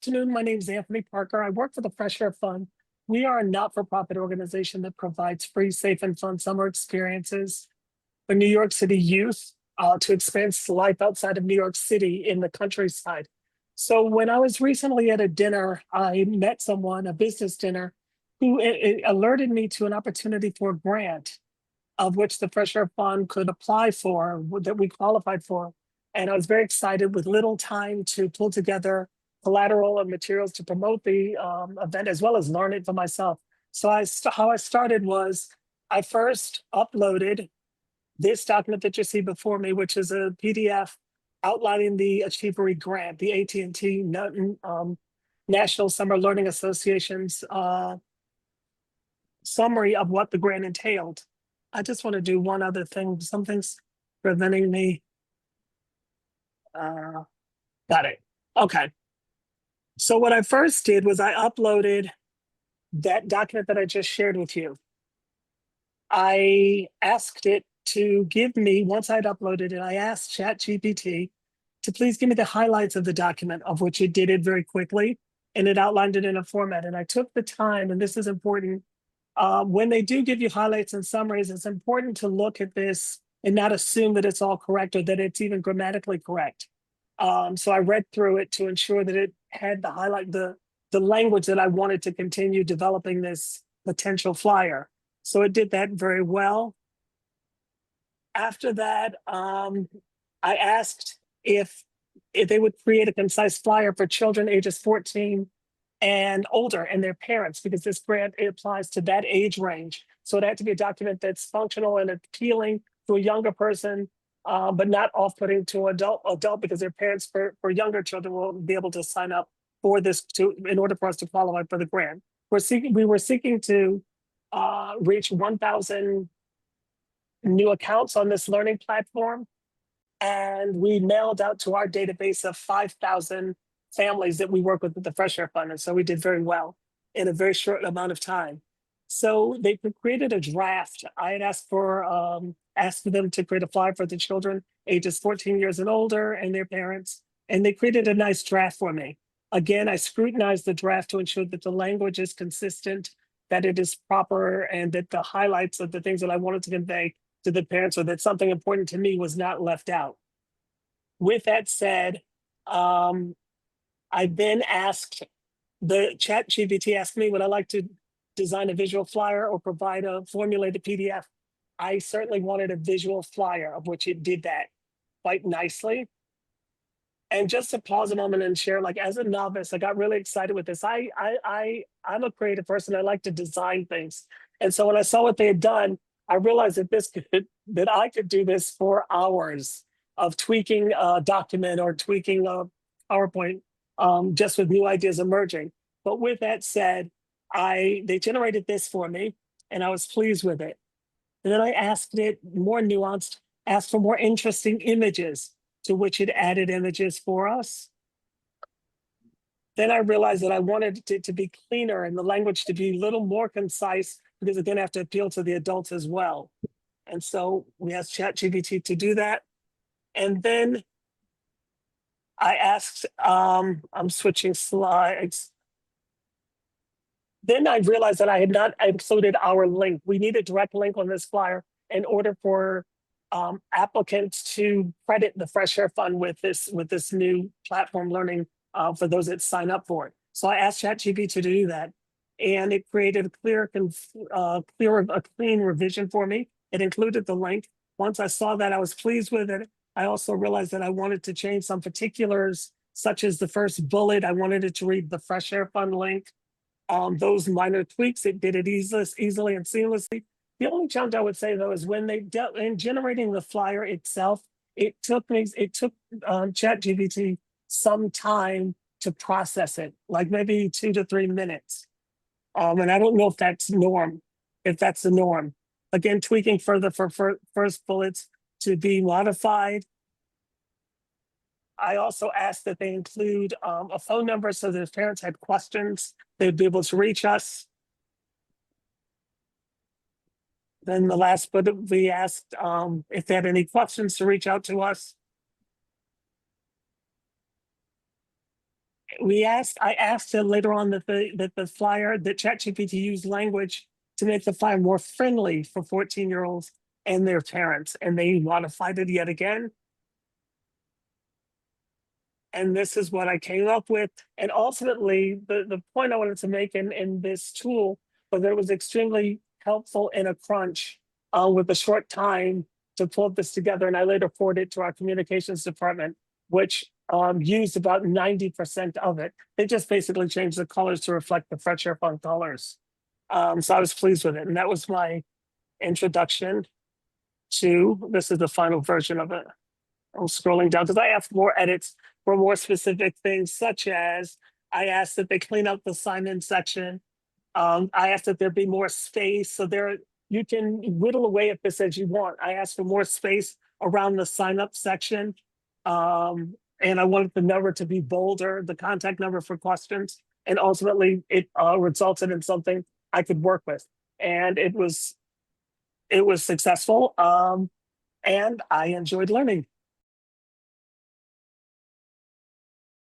afternoon. My name is Anthony Parker. I work for the Fresh Air Fund. We are a not-for-profit organization that provides free, safe, and fun summer experiences for New York City youth to experience life outside of New York City in the countryside. So when I was recently at a dinner, I met someone, a business dinner, who it alerted me to an opportunity for a grant of which the Fresh Air Fund could apply for, that we qualified for. And I was very excited with little time to pull together collateral and materials to promote the event as well as learn it for myself. So how I started was I first uploaded this document that you see before me, which is a PDF outlining the Achievery Grant, the AT&T National Summer Learning Association's summary of what the grant entailed. I just want to do one other thing. Something's preventing me. Got it. Okay. So what I first did was I uploaded that document that I just shared with you. I asked it to give me, once I'd uploaded it, I asked ChatGPT to please give me the highlights of the document, of which it did it very quickly, and it outlined it in a format. And I took the time, and this is important, when they do give you highlights and summaries, it's important to look at this and not assume that it's all correct or that it's even grammatically correct. So I read through it to ensure that it had the language that I wanted to continue developing this potential flyer. So it did that very well. After that, I asked if they would create a concise flyer for children ages 14 and older and their parents, because this grant applies to that age range. So it had to be a document that's functional and appealing to a younger person, but not off-putting to adult because their parents for younger children will be able to sign up for this in order for us to qualify for the grant. We were seeking to reach 1,000 new accounts on this learning platform, and we mailed out to our database of 5,000 families that we work with at the Fresh Air Fund. And so we did very well in a very short amount of time. So they created a draft. I had asked for them to create a flyer for the children ages 14 years and older and their parents, and they created a nice draft for me. Again, I scrutinized the draft to ensure that the language is consistent, that it is proper, and that the highlights of the things that I wanted to convey to the parents, or that something important to me was not left out. With that said, I then asked the ChatGPT asked me, would I like to design a visual flyer or provide a formulated PDF? I certainly wanted a visual flyer, of which it did that quite nicely. And just to pause a moment and share, like as a novice, I got really excited with this. I'm a creative person. I like to design things. And so when I saw what they had done, I realized that I could do this for hours of tweaking a document or tweaking a PowerPoint, just with new ideas emerging. But with that said, they generated this for me, and I was pleased with it. And then I asked it more nuanced, asked for more interesting images, to which it added images for us. Then I realized that I wanted it to be cleaner and the language to be a little more concise, because again, I have to appeal to the adults as well. And so we asked ChatGPT to do that. And then I asked, I'm switching slides. Then I realized that I had not included our link. We need a direct link on this flyer in order for applicants to credit the Fresh Air Fund with this new platform learning for those that sign up for it. So I asked ChatGPT to do that, and it created a clean revision for me. It included the link. Once I saw that, I was pleased with it. I also realized that I wanted to change some particulars, such as the first bullet. I wanted it to read the Fresh Air Fund link. Those minor tweaks, it did it easily and seamlessly. The only challenge I would say, though, is when they dealt in generating the flyer itself, it took ChatGPT some time to process it, like maybe 2 to 3 minutes. And I don't know if that's the norm. Again, tweaking further for first bullets to be modified. I also asked that they include a phone number so that if parents had questions, they'd be able to reach us. Then the last bullet, we asked if they had any questions to reach out to us. I asked him later on that the flyer, that ChatGPT used language to make the flyer more friendly for 14-year-olds and their parents, and they modified it yet again. And this is what I came up with. And ultimately, the point I wanted to make in this tool was that it was extremely helpful in a crunch with a short time to pull this together. And I later forwarded it to our communications department, which used about 90% of it. They just basically changed the colors to reflect the Flier font colors. So I was pleased with it. And that was my introduction to, this is the final version of it. I'm scrolling down because I asked more edits for more specific things, such as I asked that they clean up the sign-in section. I asked that there be more space, so there you can whittle away at this as you want. I asked for more space around the sign-up section, and I wanted the number to be bolder, the contact number for questions, and ultimately it resulted in something I could work with, and it was successful, and I enjoyed learning.